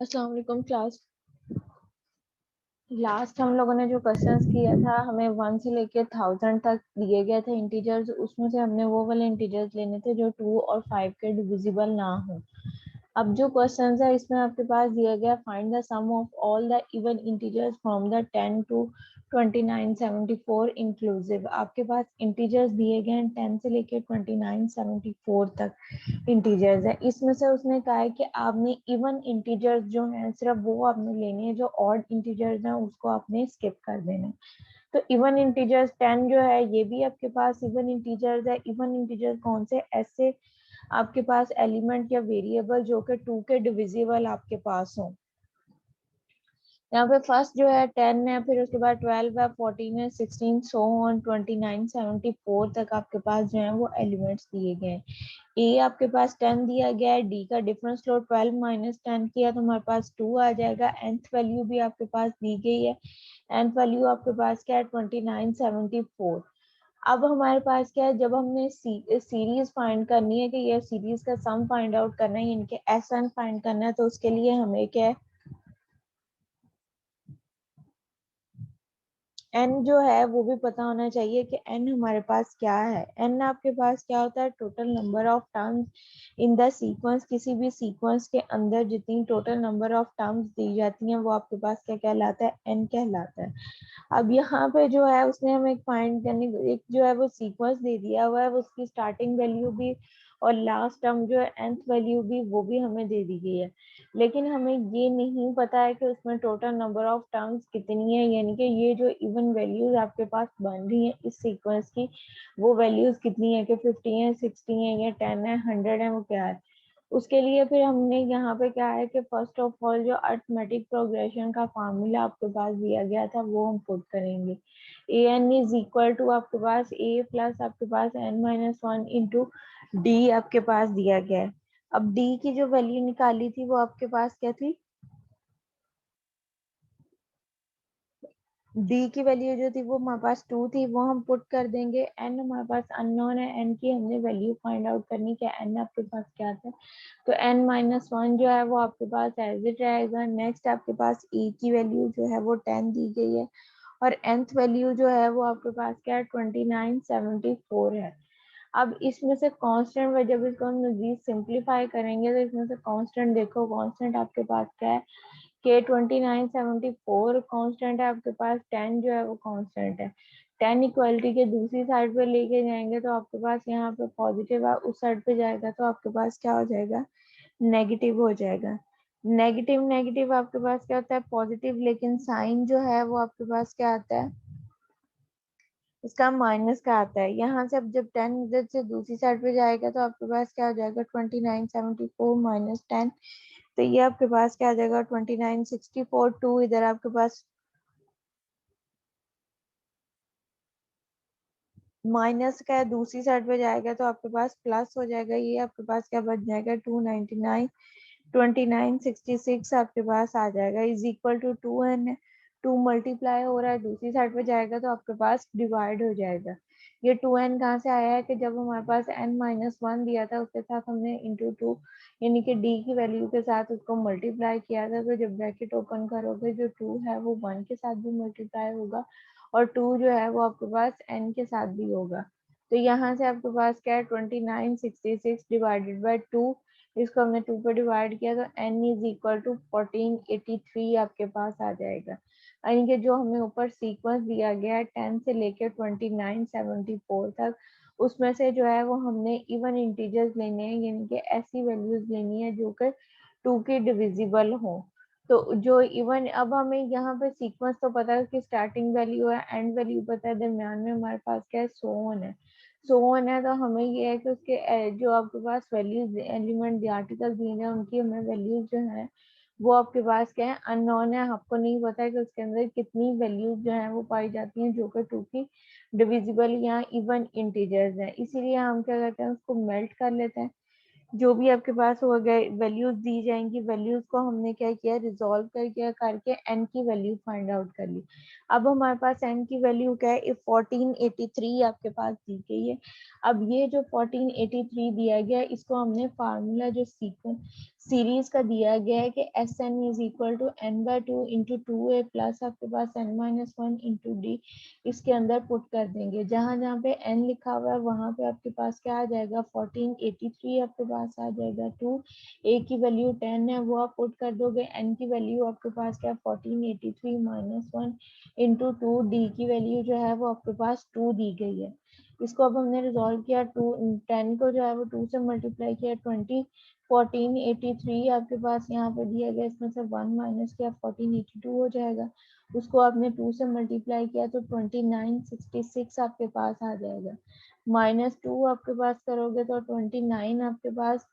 अस्सलाम वालेकुम class. Last हम लोगों ने जो क्वेश्चंस किया था, हमें 1 से लेके 1000 तक दिए गए थे इंटीजर्स। उसमें से हमने वो वाले इंटीजर्स लेने थे जो 2 और 5 के डिविजिबल ना हो। अब जो क्वेश्चंस है इसमें आपके पास दिया गया, find the sum of all the even integers from the 10 to 2974 inclusive. आपके पास इंटीजर्स दिए गए हैं 10 से लेके 2974 तक इंटीजर्स है। इसमें से उसने कहा है कि आपने इवन इंटीजर्स जो हैं सिर्फ वो आपने लेने हैं, जो ऑड इंटीजर्स हैं उसको आपने स्किप कर देना है। तो इवन इंटीजर्स 10 जो है ये भी आपके पास इवन इंटीजर्स है। इवन इंटीजर्स कौन से? ऐसे आपके पास एलिमेंट या वेरिएबल जो कि 2 के डिविजिबल आपके पास हो। यहाँ पे फर्स्ट जो है 10 है, फिर उसके बाद 12 है, 14 है, 16 सो ऑन 29 74 तक आपके पास जो है वो एलिमेंट्स दिए गए हैं। ए आपके पास 10 दिया गया है, डी का डिफरेंस लो 12 माइनस 10 किया तो हमारे पास 2 आ जाएगा। nth वैल्यू भी आपके पास दी गई है, nth वैल्यू आपके पास क्या है 2974। अब हमारे पास क्या है, जब हमने सीरीज फाइंड करनी है कि ये सीरीज का सम फाइंड आउट करना है, इनके एस एन फाइंड करना है, तो उसके लिए हमें क्या है एन जो है वो भी पता होना चाहिए कि एन हमारे पास क्या है। एन आपके पास क्या होता है? Total number of terms in the sequence. किसी भी सीक्वेंस के अंदर जितनी टोटल नंबर ऑफ टर्म्स दी जाती हैं वो आपके पास क्या कहलाता है? एन कहलाता है। अब यहाँ पे जो है उसने हमें फाइंड करने, एक जो है वो सीक्वेंस दे दिया हुआ है, वो उसकी स्टार्टिंग वैल्यू भी और लास्ट टर्म जो है nth वैल्यू भी वो भी हमें दे दी गई है। लेकिन हमें ये नहीं पता है कि उसमें टोटल नंबर ऑफ टर्म्स कितनी है, यानी कि ये जो इवन वैल्यूज आपके पास बन रही है इस सीक्वेंस की, वो वैल्यूज कितनी है, कि 50 है, 60 है, या 10 है, 100 है, वो क्या है। उसके लिए फिर हमने यहाँ पे क्या है कि फर्स्ट ऑफ ऑल जो अरिथमेटिक प्रोग्रेशन का फार्मूला आपके पास दिया गया था वो हम पुट करेंगे। A N is equal to आपके पास ए प्लस आपके पास N minus one into D आपके पास दिया गया है। अब डी की जो वैल्यू निकाली थी वो आपके पास क्या थी? डी की वैल्यू जो थी वो हमारे पास 2 थी, वो हम पुट कर देंगे। एन हमारे पास अननोन है, एन की हमने वैल्यू फाइंड आउट करनी है, एन आपके पास क्या था। तो एन माइनस वन जो है वो आपके पास एज इट रहेगा। नेक्स्ट आपके पास ई की वैल्यू जो है वो 10 दी गई है, और nth वैल्यू जो है वो आपके पास क्या है 2974 है। अब इसमें से कांस्टेंट, जब इसको हम मजीद सिंप्लीफाई करेंगे तो इसमें से कांस्टेंट देखो, कांस्टेंट आपके पास क्या है के 2974 कांस्टेंट है आपके पास। 10 जो है वो कांस्टेंट है। 10 इक्वलिटी के दूसरी साइड पे लेके जाएंगे तो आपके पास यहाँ पे पॉजिटिव है, उस साइड पे जाएगा तो आपके पास क्या हो जाएगा? नेगेटिव हो जाएगा। नेगेटिव नेगेटिव आपके पास क्या होता है? पॉजिटिव, लेकिन साइन जो है वो आपके पास क्या आता है? इसका माइनस का आता है। यहाँ से अब जब 10 इधर से दूसरी साइड पे जाएगा तो आपके पास क्या हो जाएगा? 2974 माइनस 10, तो ये आपके पास क्या आ जाएगा? 2964। टू इधर आपके पास माइनस का है, दूसरी साइड पे जाएगा तो आपके पास प्लस हो जाएगा। ये आपके पास क्या बच जाएगा? 299, 2966 आपके पास आ जाएगा is equal to 2 n. 2 multiply हो रहा है, दूसरी साइड पे जाएगा तो आपके पास डिवाइड हो जाएगा। ये 2 n कहाँ से आया है कि जब हमारे पास n माइनस वन दिया था उसके साथ हमने इंटू टू, यानी कि d की वैल्यू के साथ उसको मल्टीप्लाई किया था। तो जब ब्रैकेट ओपन करोगे जो 2 है वो 1 के साथ भी मल्टीप्लाई होगा, और 2 जो है वो आपके पास n के साथ भी होगा। तो यहाँ से आपके पास क्या है 2966 डिवाइडेड बाई 2, इसको हमने 2 पे डिवाइड किया तो n इज इक्वल टू 1483 आपके पास आ जाएगा। यानी कि जो हमें ऊपर सीक्वेंस दिया गया है 10 से लेकर 2974 तक, उसमें से जो है वो हमने इवन इंटीजर्स लेने हैं, यानी कि ऐसी वैल्यूज लेनी है जो कि 2 के डिविजिबल हो। तो जो इवन, अब हमें यहाँ पे सीक्वेंस तो पता है कि स्टार्टिंग वैल्यू है, एंड वैल्यू पता है, दरम्यान में हमारे पास क्या है? सो ऑन है। सो ऑन है तो हमें ये है कि उसके जो आपके पास वैल्यूज एलिमेंट आर्टिकल दिए हैं उनकी हमें वैल्यूज जो है वो आपके पास क्या है? अननोन है। आपको नहीं पता है कि उसके अंदर कितनी वैल्यूज जो है वो पाई जाती हैं जो कि 2 की डिविजिबल या इवन इंटीजर्स है। इसीलिए हम क्या करते हैं, उसको मेल्ट कर लेते हैं। जो भी आपके पास हो गए वैल्यूज दी जाएंगी, वैल्यूज को हमने क्या किया, रिजॉल्व करके एन की वैल्यू फाइंड आउट कर ली। अब हमारे पास एन की वैल्यू क्या है, 1483 आपके पास दी गई है। अब ये जो 1483 दिया गया है, इसको हमने फार्मूला जो सीक्वेंस सीरीज का दिया गया है कि S N is equal to N by two into two A plus आपके पास N minus one into D, इसके अंदर पुट कर देंगे। जहां जहां पे n लिखा हुआ है वहां पे आपके पास क्या आ जाएगा, 1483 आपके पास आ जाएगा। टू a की वैल्यू 10 है, वो आप पुट कर दोगे। n की वैल्यू आपके पास क्या, 1483 minus one into two, D की वैल्यू जो है वो आपके पास 2 दी गई है। इसको अब हमने रिजॉल्व किया, 10 को जो है वो 2 से मल्टीप्लाई किया, 1483 आपके पास यहाँ पे दिया गया, इसमें से 1 माइनस किया, 1482 हो जाएगा। उसको आपने 2 से मल्टीप्लाई किया तो 2966 आपके पास आ जाएगा। माइनस 2 आपके पास करोगे तो 29 आपके पास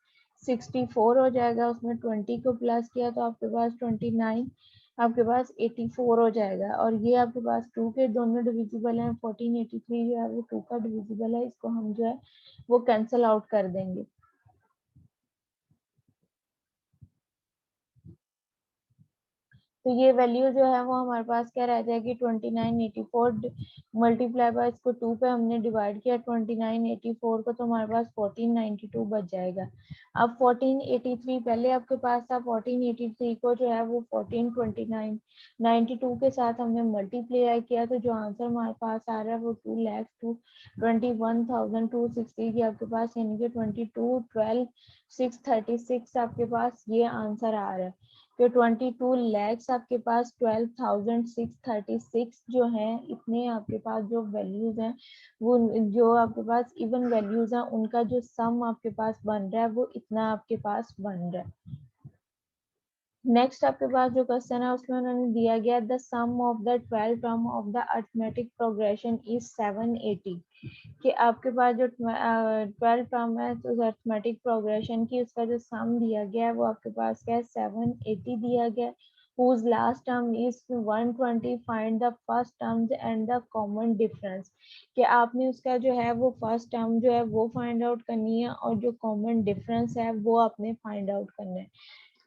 64 हो जाएगा। उसमें 20 को प्लस किया तो आपके पास 29 आपके पास 84 हो जाएगा। और ये आपके पास 2 के दोनों डिविजिबल हैं, 1483 जो है वो 2 का डिविजिबल है, इसको हम जो है वो कैंसिल आउट कर देंगे। तो ये वैल्यू जो है वो हमारे पास क्या रह जाएगी, 2984 मल्टीप्लाई बाय, इसको 2 पे हमने डिवाइड किया 2984 को, तो हमारे पास 1492 बच जाएगा। अब 1483 पहले आपके पास था, 1483 को जो है वो 1429 92 के साथ हमने मल्टीप्लाई किया, तो जो आंसर हमारे पास आ रहा है वो 2,21,260 की आपके पास, यानी कि 22,12,636 आपके पास ये आंसर आ रहा है। तो 22 लैक्स आपके पास 12,636 जो है, इतने आपके पास जो वैल्यूज हैं वो, जो आपके पास इवन वैल्यूज हैं उनका जो सम आपके पास बन रहा है वो इतना आपके पास बन रहा है। नेक्स्ट आपके पास जो क्वेश्चन है उसमें उन्होंने दिया गया, the sum of the 12 term of the arithmetic progression is 780, कि आपके पास जो 12 टर्म है तो अरिथमेटिक प्रोग्रेशन की उसका जो सम दिया गया है वो आपके पास क्या है, 780 दिया गया है। whose last term is 120, find the first terms and the common difference, कि आपने उसका जो है वो फर्स्ट टर्म जो है वो फाइंड आउट करनी है और जो कॉमन डिफरेंस है वो आपने फाइंड आउट करना है।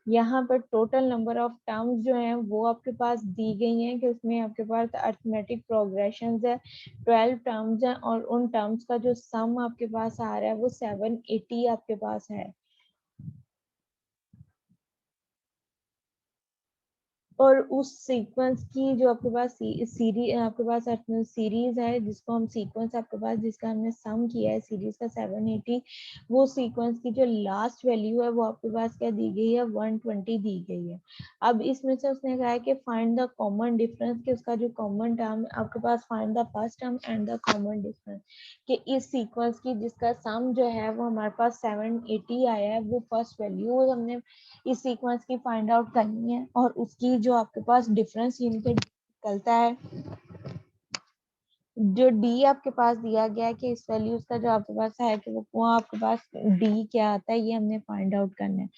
यहाँ पर टोटल नंबर ऑफ टर्म्स जो हैं वो आपके पास दी गई हैं, कि उसमें आपके पास अरिथमेटिक प्रोग्रेशन है, 12 टर्म्स हैं, और उन टर्म्स का जो सम आपके पास आ रहा है वो 780 आपके पास है। और उस सीक्वेंस की जो आपके पास सीरीज आपके पास सीरीज है, जिसको हम सीक्वेंस आपके पास जिसका हमने सम किया है सीरीज का 780, वो सीक्वेंस की जो लास्ट वैल्यू है वो आपके पास क्या दी गई है, 120 दी गई है। अब इसमें से उसने कहा है कि फाइंड द कॉमन डिफरेंस, कि उसका जो कॉमन टर्म आपके पास, find the first term and the common difference, कि इस सीक्वेंस की जिसका सम जो है वो हमारे पास 780 आया है, वो फर्स्ट वैल्यू हमने इस सीक्वेंस की फाइंड आउट करनी है, और उसकी जो आपके पास डिफरेंस यूनिट निकलता है, जो डी आपके पास दिया गया है कि इस वैल्यूज का जो आपके पास है कि वो आपके पास डी क्या आता है, ये हमने फाइंड आउट करना है।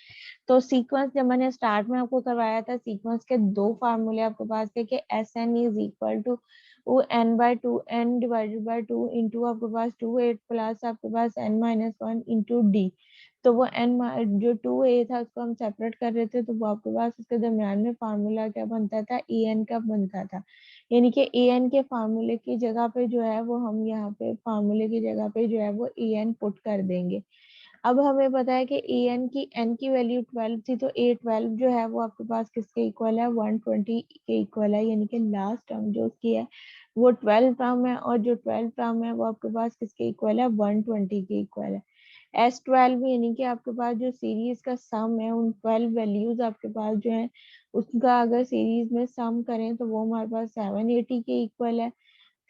तो सीक्वेंस जब मैंने स्टार्ट में आपको करवाया था, सीक्वेंस के दो फार्मूले आपके पास थे, कि S N is equal to वो N by two, N divided by two into आपके पास 2 8 प्लस आपके पास N minus one into D. तो वो एन जो 2 a था उसको हम सेपरेट कर रहे थे, तो वो आपके पास उसके दरम्यान में फार्मूला क्या बनता था, ए एन का बनता था। यानी कि ए एन के फार्मूले की जगह पे जो है वो हम यहाँ पे फार्मूले की जगह पे जो है वो ए एन पुट कर देंगे। अब हमें पता है कि ए एन की एन की वैल्यू 12 थी, तो ए 12 जो है वो आपके पास किसके इक्वल है, 120 के इक्वल है, यानी कि लास्ट टर्म जो उसकी है वो 12 टर्म है, और जो 12 टर्म है वो आपके पास किसके इक्वल है, 120 के इक्वल है। S12 यानी कि आपके पास जो सीरीज का सम है, उन 12 वैल्यूज आपके पास जो है उसका अगर सीरीज में सम करें तो वो हमारे पास 780 के इक्वल है।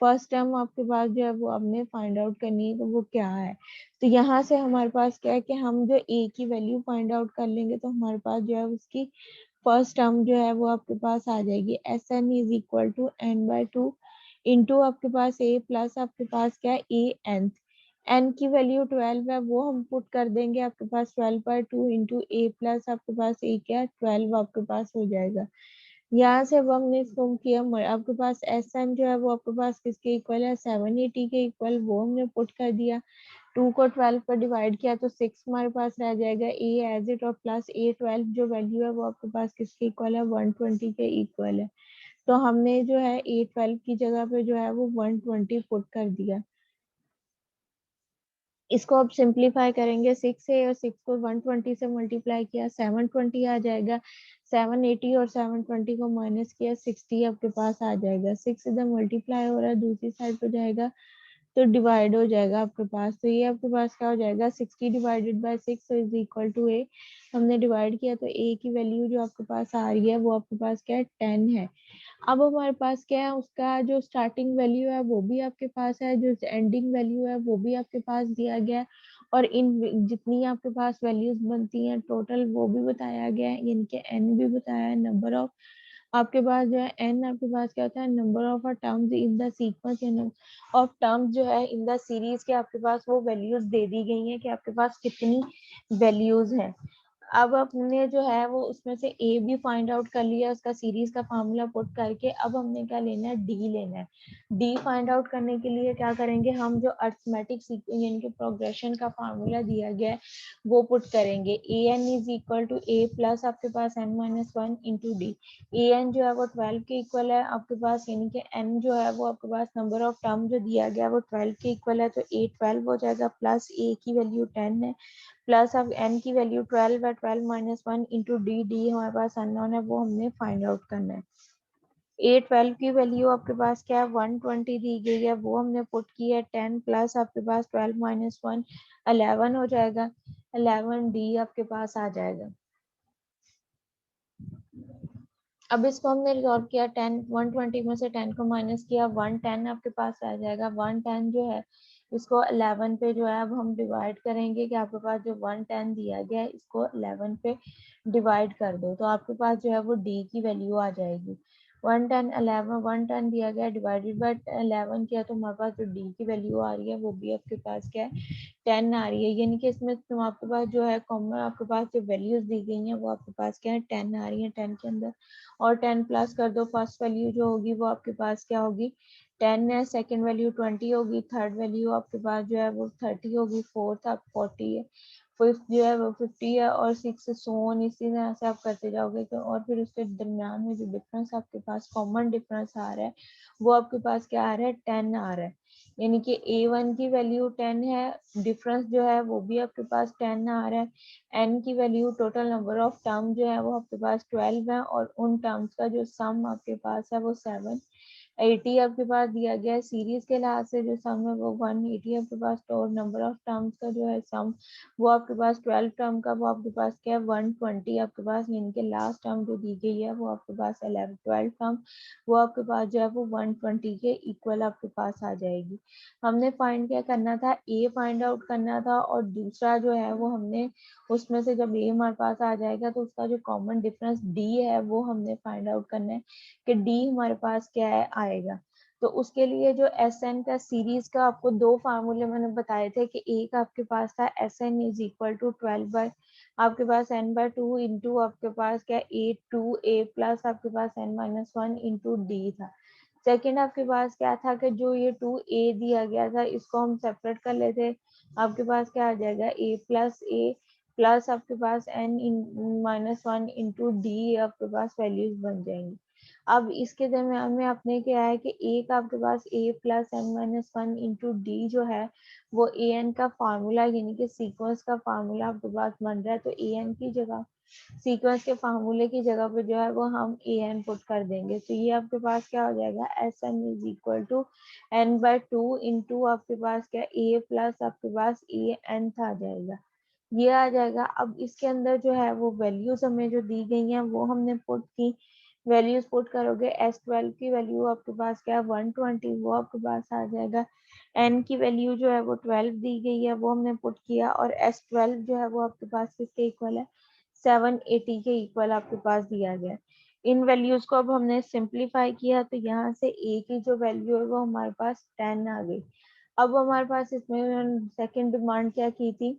फर्स्ट टर्म आपके पास जो है वो आपने फाइंड आउट करनी है, तो वो क्या है। तो यहाँ से हमारे पास क्या है कि हम जो ए की वैल्यू फाइंड आउट कर लेंगे, तो हमारे पास जो है उसकी फर्स्ट टर्म जो है वो आपके पास आ जाएगी, S N is equal to N by two into आपके पास ए प्लस आपके पास क्या है ए एन। एन की वैल्यू 12 है, वो हम पुट कर देंगे आपके पास 12/2 इंटू ए प्लस आपके पास ए क्या है 12 आपके पास हो जाएगा। यहाँ से अब हमने इसको किया, आपके पास एस एन जो है वो आपके पास किसके इक्वल है, 780 के इक्वल, वो हमने पुट कर दिया। 2 को 12 पर डिवाइड किया तो 6 हमारे पास रह जाएगा ए एज इट, और प्लस A12 जो वैल्यू है वो आपके पास किसके इक्वल है, 120 के इक्वल है। तो हमने जो है A12 की जगह पे जो है वो 120 पुट कर दिया। इसको अब सिंप्लीफाई करेंगे, 6 से, और 6 को 120 से मल्टीप्लाई किया 720 आ जाएगा। 780 और 720 को माइनस किया 60 आपके पास आ जाएगा। 6 इधर मल्टीप्लाई हो रहा है, दूसरी साइड पे जाएगा तो डिवाइड हो जाएगा आपके पास। तो ये आपके पास क्या हो जाएगा, 60 divided by 6 is equal to A. हमने डिवाइड किया तो ए की वैल्यू जो आपके पास आ रही है वो आपके पास क्या है, 10 है। अब हमारे पास क्या है, उसका जो स्टार्टिंग वैल्यू है वो भी आपके पास है, जो एंडिंग वैल्यू है वो भी आपके पास दिया गया है, और इन जितनी आपके पास वैल्यूज बनती हैं टोटल वो भी बताया गया है, इनके एन भी बताया है। नंबर ऑफ आपके पास जो है एन आपके पास क्या होता है, number of terms in the sequence of terms जो है इन द सीरीज के आपके पास वो वैल्यूज दे दी गई हैं कि आपके पास कितनी वैल्यूज है। अब अपने जो है वो उसमें से ए भी फाइंड आउट कर लिया, उसका सीरीज का फार्मूला पुट करके। अब हमने क्या लेना है, डी लेना है। डी फाइंड आउट करने के लिए क्या करेंगे, हम जो अर्थमेटिक यानी कि प्रोग्रेशन का फार्मूला दिया गया है वो पुट करेंगे। A N is equal to A plus आपके पास N minus one into D. A N जो है वो 12 के इक्वल है आपके पास, यानी कि एन जो है वो आपके पास नंबर ऑफ टर्म जो दिया गया है वो 12 के इक्वल है, तो ए 12 हो जाएगा, प्लस ए की वैल्यू 10 है, प्लस अब n की वैल्यू 12 है, 12 minus one into D, D हमारे पास अननोन है वो हमने फाइंड आउट करना है। ए 12 की वैल्यू आपके पास क्या है, 120 दी गई है, वो हमने पुट की है। 10 प्लस आपके पास 12 माइनस वन 11 हो जाएगा, 11 डी आपके पास आ जाएगा। अब इसको हमने रिजॉल्व किया, 10 120 में से 10 को माइनस किया, 110 आपके पास आ जाएगा। 110 जो है इसको 11 पे जो है अब हम डिवाइड करेंगे कि आपके पास जो 110 दिया गया है इसको 11 पे डिवाइड कर दो, तो आपके पास जो है वो डी की वैल्यू आ जाएगी। 110 11 110 दिया गया, डिवाइडेड बाय 11 किया तो हमारे पास जो डी की वैल्यू आ रही है वो भी आपके पास क्या है, 10 आ रही है। यानी कि इसमें तुम आपके पास जो है कॉमन आपके पास जो वैल्यूज दी गई हैं वो आपके पास क्या है, 10 आ रही है 10 के अंदर, और 10 प्लस कर दो। फर्स्ट वैल्यू जो होगी वो आपके पास क्या होगी, 10 है, सेकंड वैल्यू 20 होगी, थर्ड वैल्यू आपके पास जो है वो 30 होगी, फोर्थ आप 40 है, फिफ्थ जो है वो 50 है, और सिक्स सोन इसी तरह से आप करते जाओगे। तो और फिर उसके दरमियान में जो डिफरेंस आपके पास कॉमन डिफरेंस आ रहा है वो आपके पास क्या आ रहा है, 10 आ रहा है। यानी कि A1 की वैल्यू 10 है, डिफरेंस जो है वो भी आपके पास 10 आ रहा है। n की value total number of term जो है वो आपके पास 12 है, और उन टर्म्स का जो सम आपके पास है वो 780 आपके पास दिया गया है। सीरीज के लिहाज से जो सम है वो 180 आपके पास, तो और नंबर ऑफ टर्म्स का जो है सम वो आपके पास 12 टर्म का वो आपके पास क्या है, 120 आपके पास, यानी कि लास्ट टर्म जो दी गई है वो आपके पास 11 12 टर्म वो आपके पास जो है वो 120 के इक्वल आपके पास आ जाएगी। हमने फाइंड क्या करना था, ए फाइंड आउट करना था, और दूसरा जो है वो हमने उसमें से जब ए हमारे पास आ जाएगा तो उसका जो कॉमन डिफरेंस डी है वो हमने फाइंड आउट करना है कि डी हमारे पास क्या है आएगा। तो उसके लिए जो एस एन का सीरीज का आपको दो फार्मूले मैंने बताए थे कि एक आपके पास था S N is equal to 12 by आपके पास n बाय टू इंटू आपके पास क्या ए टू ए प्लस आपके पास n minus one into d था। सेकेंड आपके पास क्या था कि जो ये 2a दिया गया था इसको हम सेपरेट कर लेते, आपके पास क्या आ जाएगा a प्लस आपके पास n minus one into D आपके पास वैल्यूज बन जाएंगी। अब इसके दरम्यान में आपने क्या है कि एक आपके पास a plus N minus one into d जो है वो ए एन का फार्मूला यानी कि सीक्वेंस का फार्मूला आपके पास बन रहा है, तो ए एन की जगह सीक्वेंस के फार्मूले की जगह पे जो है वो हम ए एन पुट कर देंगे। तो ये आपके पास क्या हो जाएगा, S N is equal to N by two into आपके पास क्या ए प्लस आपके पास ए एन आ जाएगा, ये आ जाएगा। अब इसके अंदर जो है वो वैल्यूज हमें जो दी गई हैं वो हमने पुट की, वैल्यूज पुट करोगे, S12 की वैल्यू आपके पास क्या है 120 वो आपके पास आ जाएगा। n की वैल्यू जो है वो 12 दी गई है वो हमने पुट किया, और S12 जो है वो आपके पास किसके इक्वल है, 780 के इक्वल आपके पास दिया गया है। इन वैल्यूज को अब हमने सिंप्लीफाई किया तो यहाँ से a की जो वैल्यू है वो हमारे पास 10 आ गई। अब हमारे पास इसमें सेकंड डिमांड क्या की थी,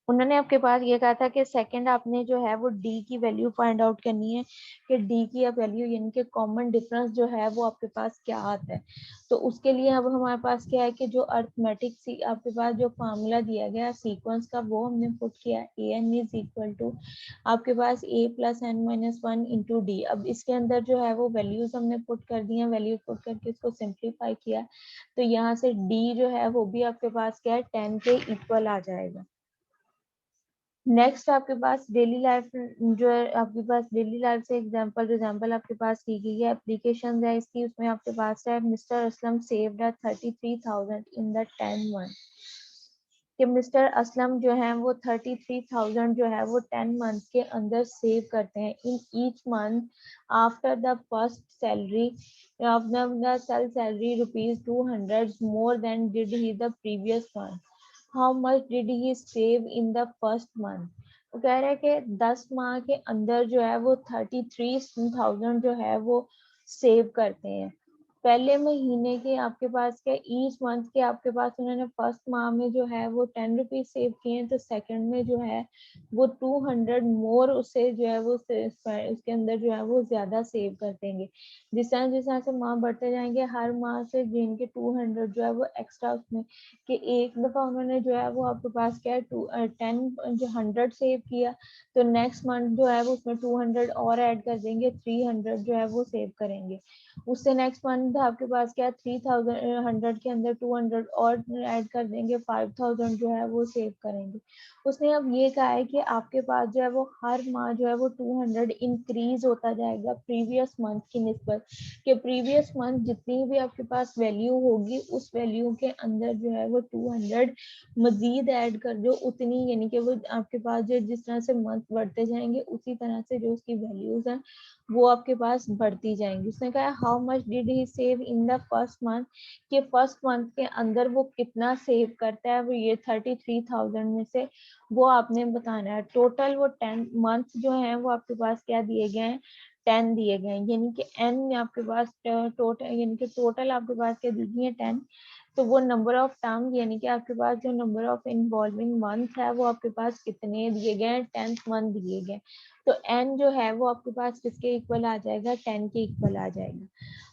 उन्होंने आपके पास ये कहा था कि सेकंड आपने जो है वो डी की वैल्यू फाइंड आउट करनी है कि डी की वैल्यू यानी कि कॉमन डिफरेंस जो है वो आपके पास क्या आता है। तो उसके लिए अब हमारे पास क्या है कि जो अर्थमेटिक आपके पास जो फार्मूला दिया गया सीक्वेंस का वो हमने पुट किया, A N is equal to आपके पास ए plus N minus one into D. अब इसके अंदर जो है वो वैल्यूज हमने पुट कर दी है, वैल्यू पुट करके इसको सिंप्लीफाई किया, तो यहाँ से डी जो है वो भी आपके पास क्या है 10 के इक्वल आ जाएगा। नेक्स्ट आपके पास डेली लाइफ जो है आपके पास डेली लाइफ से एग्जांपल आपके पास की गई है, एप्लीकेशन है इसकी, उसमें आपके पास है mister Aslam saved 33,000 in the 10 month, कि मिस्टर असलम जो है वो 33,000 जो है वो 10 मंथ के अंदर सेव करते हैं in each month after the first salary salary ₹200 more than did he the previous month. How much did he save in the first month. वो कह रहे हैं कि 10 माह के अंदर जो है वो 33,000 जो है वो सेव करते हैं। पहले महीने के आपके पास क्या ईच मंथ के आपके पास उन्होंने फर्स्ट माह में जो है वो 10 रुपीज सेव किए हैं, तो सेकंड में जो है वो 200 मोर उससे जो है वो उसके अंदर जो है वो ज्यादा सेव कर देंगे। जिस तरह से माह बढ़ते जाएंगे हर माह से जिनके 200 जो है वो एक्स्ट्रा उसमें कि एक दफा उन्होंने जो है वो आपके पास क्या है 10 जो 100 सेव किया, तो नेक्स्ट मंथ जो है वो उसमें 200 और ऐड कर देंगे, 300 जो है वो सेव करेंगे। उससे नेक्स्ट मंथ आपके पास क्या 3,100 के अंदर 200 और ऐड कर देंगे, 5,000 जो है वो सेव करेंगे। उसने अब ये कहा है कि आपके पास जो है वो हर माह जो है वो 200 इंक्रीज होता जाएगा प्रीवियस मंथ की निस्बत, कि प्रीवियस मंथ जितनी भी आपके पास वैल्यू होगी उस वैल्यू के अंदर जो है वो 200 मजीद ऐड कर दो उतनी, यानी कि वो आपके पास जो जिस तरह से मंथ बढ़ते जाएंगे उसी तरह से जो उसकी वैल्यूज हैं वो आपके पास बढ़ती जाएंगी। उसने कहा how much did he save in the first month, कि फर्स्ट मंथ के अंदर वो कितना सेव करता है, वो ये 33,000 में से वो आपने बताना है। टोटल वो 10 मंथ जो है वो आपके पास क्या दिए गए हैं 10 दिए गए हैं, यानी कि एन आपके पास टोटल यानी कि टोटल आपके पास क्या दी गई है 10, तो वो नंबर ऑफ टर्म यानी कि आपके पास जो नंबर ऑफ इन्वॉल्विंग मंथ है वो आपके पास कितने दिए गए हैं 10th मंथ दिए गए, तो एन जो है वो आपके पास किसके इक्वल आ जाएगा 10 के इक्वल आ जाएगा।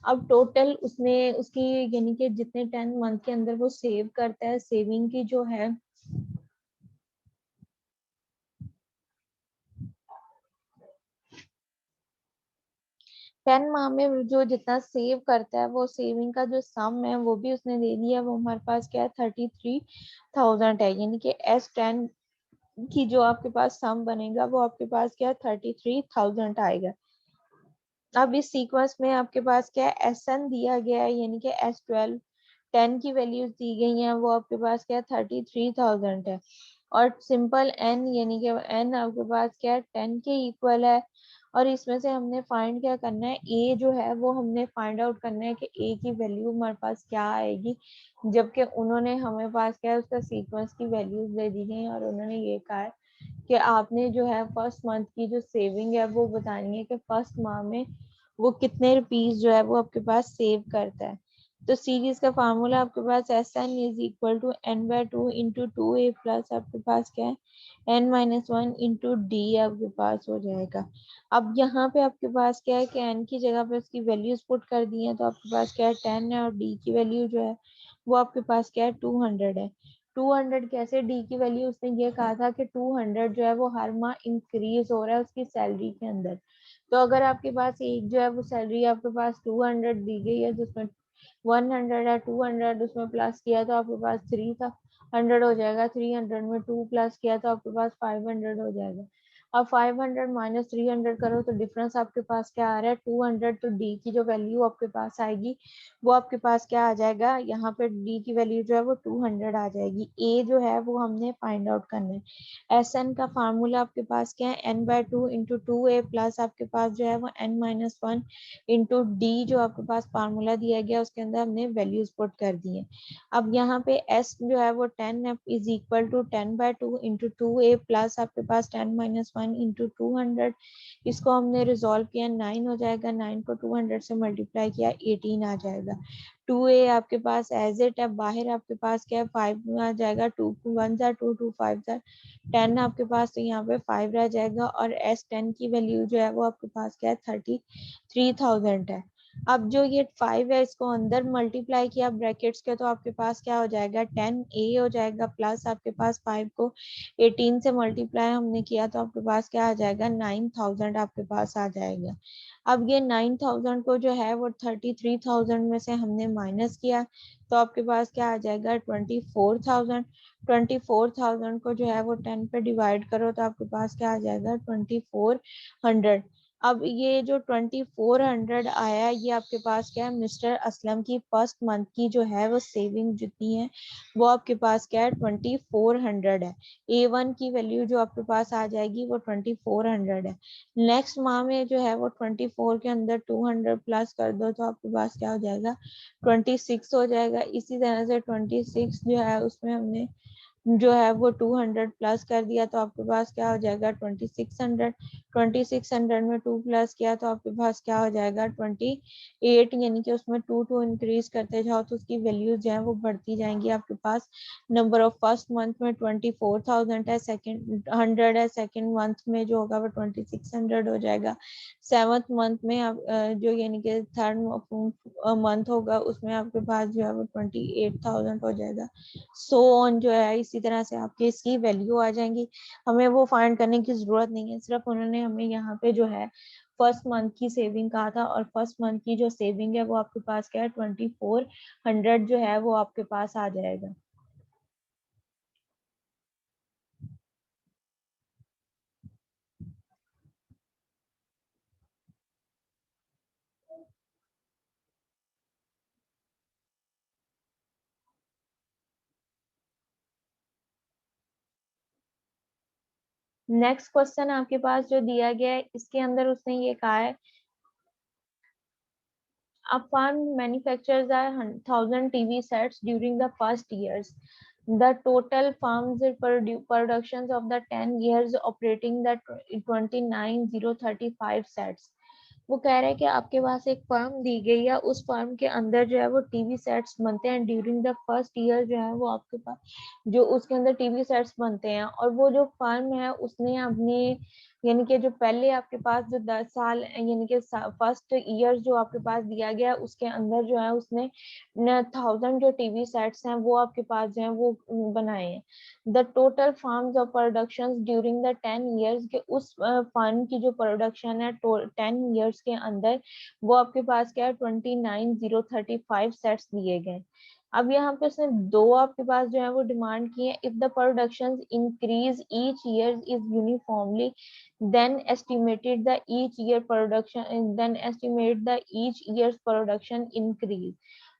अब टोटल उसने उसकी यानी कि जितने 10 मंथ के अंदर वो सेव करता है, सेविंग की जो है 10 माह में जो जितना सेव करता है वो सेविंग का जो सम है वो भी उसने दे दिया, वो हमारे पास क्या है 33,000 है, यानी कि S10 की जो आपके पास सम बनेगा वो आपके पास क्या 33,000 आएगा। अब इस सीक्वेंस में आपके पास क्या है SN दिया गया है, यानी कि S12 10 की वैल्यूज दी गई हैं, वो आपके पास क्या 33,000 है, और सिंपल n यानी कि n आपके पास क्या है 10 के इक्वल है। और इसमें से हमने फाइंड क्या करना है, a जो है वो हमने फाइंड आउट करना है कि a की वैल्यू हमारे पास क्या आएगी, जबकि उन्होंने हमें पास क्या है उसका सीक्वेंस की वैल्यूज दे दी गई और उन्होंने ये कहा है कि आपने जो है फर्स्ट मंथ की जो सेविंग है वो बतानी है कि फर्स्ट माह में वो कितने रुपीज जो है वो आपके पास सेव करता है। तो सीरीज का फार्मूला आपके पास SN is equal to n/2 into 2a plus आपके पास क्या है n-1 इंटू डी आपके पास हो जाएगा। अब यहाँ पे आपके पास क्या है कि n की जगह पे उसकी वैल्यूज पुट कर दी है, तो आपके पास क्या है 10 है, और d की वैल्यू जो है वो आपके पास क्या है 200 है। 200 कैसे, डी की वैल्यू उसने ये कहा था कि 200 जो है वो हर माह इंक्रीज हो रहा है उसकी सैलरी के अंदर, तो अगर आपके पास एक जो है वो सैलरी आपके पास 200 दी गई है जिसमें 100 है, 200 उसमें प्लस किया तो आपके पास 300 हो जाएगा, 300 में 2 प्लस किया तो आपके पास 500 हो जाएगा। अब 500 माइनस 300 करो तो डिफरेंस आपके पास क्या आ रहा है 200, तो डी की जो वैल्यू आपके पास आएगी वो आपके पास क्या आ जाएगा, यहाँ पे डी की वैल्यू जो है वो 200 आ जाएगी। ए जो है वो हमने फाइंड आउट करना है। एस एन का फार्मूला आपके पास क्या है n/2 इंटू 2a प्लस आपके पास जो है वो n-1 इंटू डी, जो आपके पास फार्मूला दिया गया उसके अंदर हमने वैल्यूज पुट कर दी है। अब यहाँ पे s जो है वो 10 is equal to 10/2 into 2a plus आपके पास 10-1 1 इंटू 200, इसको हमने रिजॉल्व किया 9 हो जाएगा, 9 को 200 से मल्टीप्लाई किया 18 आ जाएगा। 2a आपके पास एज इट है, बाहर आपके पास क्या है 5 आ जाएगा, 2 1 जा 2 2 5 जा 10 आपके पास, तो यहाँ पे 5 रह जाएगा और S10 की वैल्यू जो है वो आपके पास क्या है 33,000 है। अब जो ये 5 है इसको अंदर मल्टीप्लाई किया ब्रैकेट्स के, तो आपके पास क्या हो जाएगा 10a हो जाएगा, प्लस आपके पास 5 को 18 से मल्टीप्लाई हमने किया तो आपके पास क्या आ जाएगा 9,000 आपके पास आ जाएगा। अब ये 9,000 को जो है वो 33,000 में से हमने माइनस किया तो आपके पास क्या आ जाएगा 24,000। 24,000 को जो है वो 10 पे डिवाइड करो तो आपके पास क्या आ जाएगा 2400। अब ये जो 2400 आया ये आपके पास क्या है मिस्टर असलम की फर्स्ट मंथ की जो है वो सेविंग जितनी है वो आपके पास क्या है 2400 है। A1 की वैल्यू जो आपके पास आ जाएगी वो 2400 है। नेक्स्ट माह में जो है वो 24 के अंदर 200 प्लस कर दो तो आपके पास क्या हो जाएगा 26 हो जाएगा। इसी तरह से 26 जो है उसमें हमने जो है वो 200 प्लस कर दिया तो आपके पास क्या हो जाएगा 2600। 2600 में 2 प्लस किया तो आपके पास क्या हो जाएगा 28, यानी कि उसमें 2 इंक्रीज करते जाओ तो उसकी वैल्यूज जो है वो बढ़ती जाएंगी। आपके पास नंबर ऑफ फर्स्ट मंथ में 24,000 है, सेकंड 100 है, सेकंड मंथ में जो होगा वो 2600 हो जाएगा। सेवंथ मंथ में आप जो यानी कि थर्ड मंथ होगा उसमें आपके पास जो है वो 28,000 हो जाएगा। सो ऑन जो है इसी तरह से आपके इसकी वैल्यू आ जाएंगी। हमें वो फाइंड करने की जरूरत नहीं है, सिर्फ उन्होंने हमें यहाँ पे जो है फर्स्ट मंथ की सेविंग कहा था और फर्स्ट मंथ की जो सेविंग है वो आपके पास क्या है 2400 जो है वो आपके पास आ जाएगा। नेक्स्ट क्वेश्चन आपके पास जो दिया गया है इसके अंदर उसने ये कहा है a firm manufactures 1,000 TV sets during the first years. The total firm's productions of the 10 years operating the 29,035 sets. वो कह रहे हैं कि आपके पास एक फर्म दी गई है, उस फर्म के अंदर जो है वो टीवी सेट्स बनते हैं ड्यूरिंग द फर्स्ट ईयर जो है वो आपके पास जो उसके अंदर टीवी सेट्स बनते हैं और वो जो फर्म है उसने अपने यानी कि जो पहले आपके पास जो 10 साल यानी कि फर्स्ट ईयर जो आपके पास दिया गया उसके अंदर जो है उसने 1,000 जो टीवी सेट्स हैं वो आपके पास जो है वो बनाए हैं। The total farms of production during the 10 years के उस फर्म की जो प्रोडक्शन है 10 ईयर्स के अंदर वो आपके पास क्या है 29,035 सेट्स दिए गए। अब यहाँ पे उसने दो आपके पास जो है वो डिमांड की है। If the production increase each year is uniformly then estimated the each year production then estimate the each year's production increase।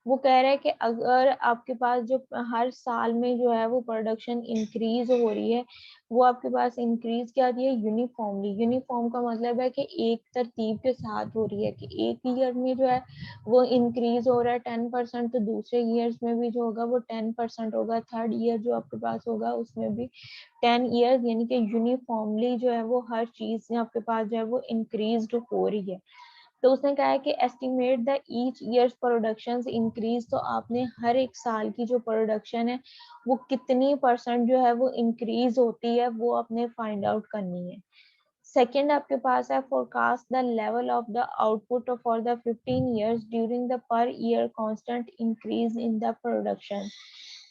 वो कह रहा है कि अगर आपके पास जो हर साल में जो है वो प्रोडक्शन इंक्रीज हो रही है वो आपके पास इंक्रीज क्या रही है यूनिफॉर्मली। यूनिफॉर्म का मतलब है कि एक तरतीब के साथ हो रही है कि एक ईयर में जो है वो इंक्रीज हो रहा है 10% तो दूसरे ईयर्स में भी जो होगा वो 10% होगा, थर्ड ईयर जो आपके पास होगा उसमें भी 10 ईयर्स यानी कि यूनिफॉर्मली जो है वो हर चीज आपके पास जो है वो इंक्रीज हो रही है। तो उसने कहा है कि estimate the each years production increase, तो आपने हर एक साल की जो प्रोडक्शन है वो कितनी परसेंट जो है वो इंक्रीज होती है वो आपने फाइंड आउट करनी है। सेकेंड आपके पास है forecast the level of the output for the 15 years during the per year constant increase in the production.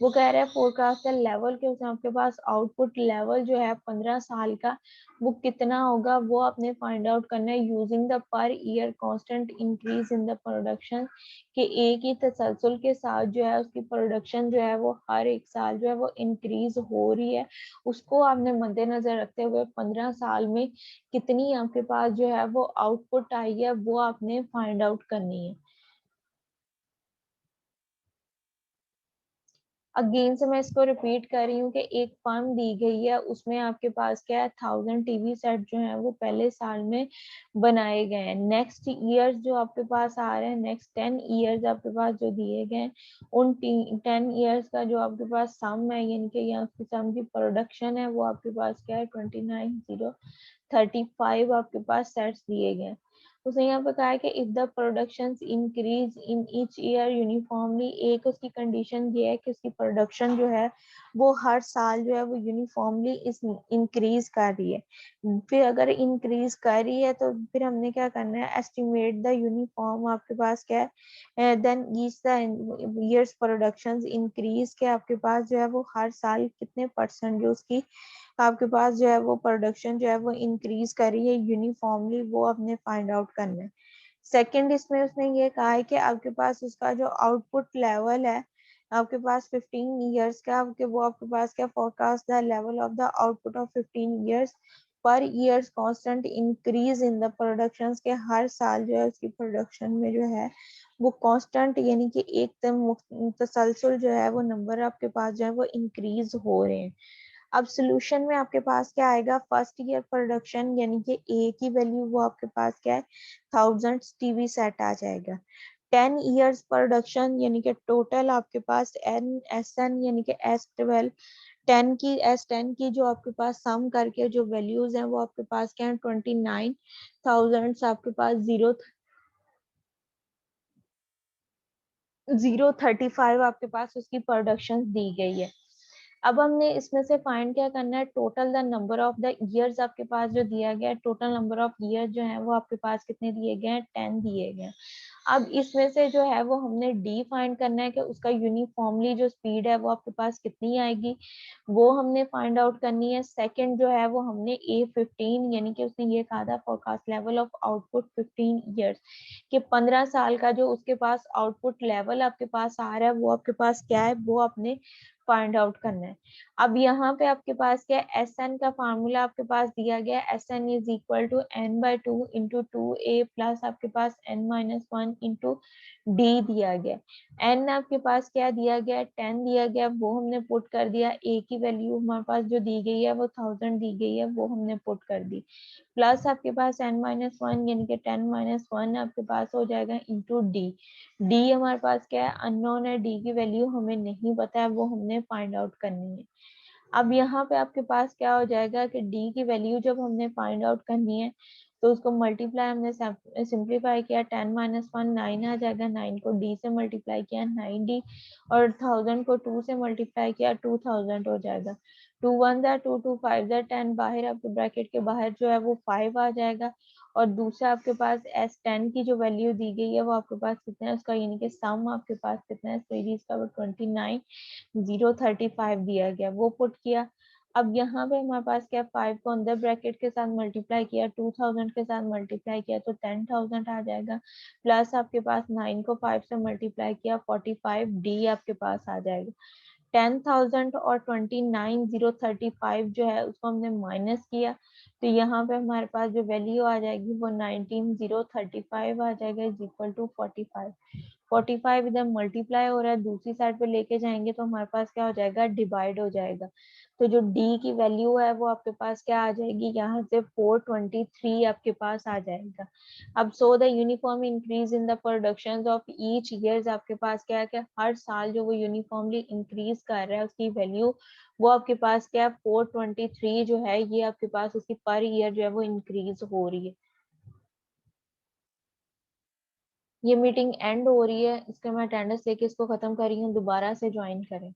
वो कह रहे हैं फोरकास्ट द लेवल के उसमें आपके पास आउटपुट लेवल जो है 15 साल का वो कितना होगा वो आपने फाइंड आउट करना है using the per year constant increase in the production कि एक ही तसलसल के साथ जो है उसकी प्रोडक्शन जो है वो हर एक साल जो है वो इंक्रीज हो रही है। उसको आपने मद्देनजर रखते हुए 15 साल में कितनी आपके पास जो है वो आउटपुट आई है वो आपने फाइंड आउट करनी है। अगेन से मैं इसको रिपीट कर रही हूँ कि एक फर्म दी गई है, उसमें आपके पास क्या है 1000 टीवी सेट जो है वो पहले साल में बनाए गए हैं। नेक्स्ट ईयर्स जो आपके पास आ रहे हैं, नेक्स्ट 10 ईयर्स आपके पास जो दिए गए हैं, उन 10 ईयर्स का जो आपके पास सम है, यानी कि यहाँ की सम की प्रोडक्शन है, वो आपके पास क्या है 29035 आपके पास सेट्स दिए गए हैं। उसने यहाँ पे कहा है कि if the production increase in each year uniformly, एक उसकी कंडीशन ये है कि उसकी प्रोडक्शन जो है वो हर साल जो है वो यूनिफॉर्मली इस इंक्रीज कर रही है। फिर अगर इंक्रीज कर रही है तो फिर हमने क्या करना है, एस्टिमेट द यूनिफॉर्म आपके पास क्या है, then each the years production increase के आपके पास जो है वो हर साल कितने परसेंट जो उसकी आपके पास जो है वो प्रोडक्शन जो है वो इंक्रीज कर रही है यूनिफॉर्मली, वो आपने फाइंड आउट करना है। सेकंड इसमें उसने ये कहा है कि आपके पास उसका जो आउटपुट लेवल है आपके पास 15 इयर्स का, आपके वो आपके पास क्या forecast the level of the output of 15 years per years constant increase in the productions, के हर साल जो है उसकी प्रोडक्शन में जो है वो कांस्टेंट यानी कि एकदम तसलसल जो है वो नंबर आपके पास जो है वो इंक्रीज हो रहे हैं। अब सोल्यूशन में आपके पास क्या आएगा, फर्स्ट ईयर प्रोडक्शन यानी कि ए की वैल्यू वो आपके पास क्या है 1000 टीवी सेट आ जाएगा। 10 इयर्स प्रोडक्शन यानी कि टोटल आपके पास एन यानी कि S12 10 की जो आपके पास सम करके जो वैल्यूज हैं वो आपके पास क्या है 29,000 आपके पास 035 आपके पास उसकी प्रोडक्शन दी गई है। अब हमने इसमें से फाइंड क्या करना है, total the number of the years आपके पास जो दिया गया है, टोटल नंबर ऑफ ईयर जो है वो आपके पास कितने दिए गए हैं 10 दिए गए हैं। अब इसमें से जो है वो हमने डी फाइंड करना है कि उसका यूनिफॉर्मली जो स्पीड है वो आपके पास कितनी आएगी, वो हमने फाइंड आउट करनी है। सेकंड जो है वो हमने A15 यानी कि उसने ये कहा था forecast level of output 15 years, कि 15 साल का जो उसके पास आउटपुट लेवल आपके पास आ रहा है वो आपके पास क्या है, वो आपने फाइंड आउट करना है। अब यहाँ पे आपके पास क्या है, एस एन का फार्मूला आपके पास दिया गया है, S N is equal to n/2 into 2a plus आपके पास n-1 इंटू डी दिया गया। n आपके पास क्या दिया गया, 10 दिया गया, वो हमने पुट कर दिया। a की वैल्यू हमारे पास जो दी गई है वो 1000 दी गई है, वो हमने पुट कर दी। प्लस आपके पास n-1 यानी कि 10-1 आपके पास हो जाएगा इंटू डी। डी हमारे पास क्या है, अननोन है, डी की वैल्यू हमें नहीं पता है, वो हमने फाइंड आउट करनी है। अब यहाँ पे आपके पास क्या हो जाएगा कि डी की वैल्यू जब हमने फाइंड आउट करनी है तो उसको मल्टीप्लाई हमने सिंप्लीफाई किया, 10-1 9 आ जाएगा, 9 को डी से मल्टीप्लाई किया 9d, और 1000 को 2 से मल्टीप्लाई किया 2000 हो जाएगा। 2 1 2 2 5 10, बाहर आपके ब्रैकेट के बाहर जो है वो 5 आ जाएगा। और दूसरा आपके पास S10 की जो वैल्यू दी गई है वो आपके पास कितना है, उसका यानी कि सम आपके पास कितना है सीरीज का, वो 29,035 दिया गया, वो पुट किया। अब यहाँ पे हमारे पास क्या, 5 को अंदर ब्रैकेट के साथ मल्टीप्लाई किया, 2000 के साथ मल्टीप्लाई किया तो 10,000 आ जाएगा। प्लस आपके पास 9 को 5 से मल्टीप्लाई किया 45d आपके पास आ जाएगा। 10,000 और 29,035 जो है उसको हमने माइनस किया, तो यहाँ पे हमारे पास जो वैल्यू आ जाएगी वो 19,035 आ जाएगा इज इक्वल टू 45। 45 इधर मल्टीप्लाई हो रहा है, दूसरी साइड पे लेके जाएंगे तो हमारे पास क्या हो जाएगा, डिवाइड हो जाएगा। तो जो डी की वैल्यू है वो आपके पास क्या आ जाएगी, यहाँ से 423 आपके पास आ जाएगा। अब so the uniform increase in the production of each years, आपके पास क्या है कि हर साल जो वो यूनिफॉर्मली इंक्रीज कर रहा है उसकी वैल्यू वो आपके पास क्या है 423 जो है, ये आपके पास उसकी पर ईयर जो है वो इंक्रीज हो रही है। ये मीटिंग एंड हो रही है, इसके मैं अटेंडेंस लेके इसको खत्म कर रही हूँ, दोबारा से ज्वाइन करें।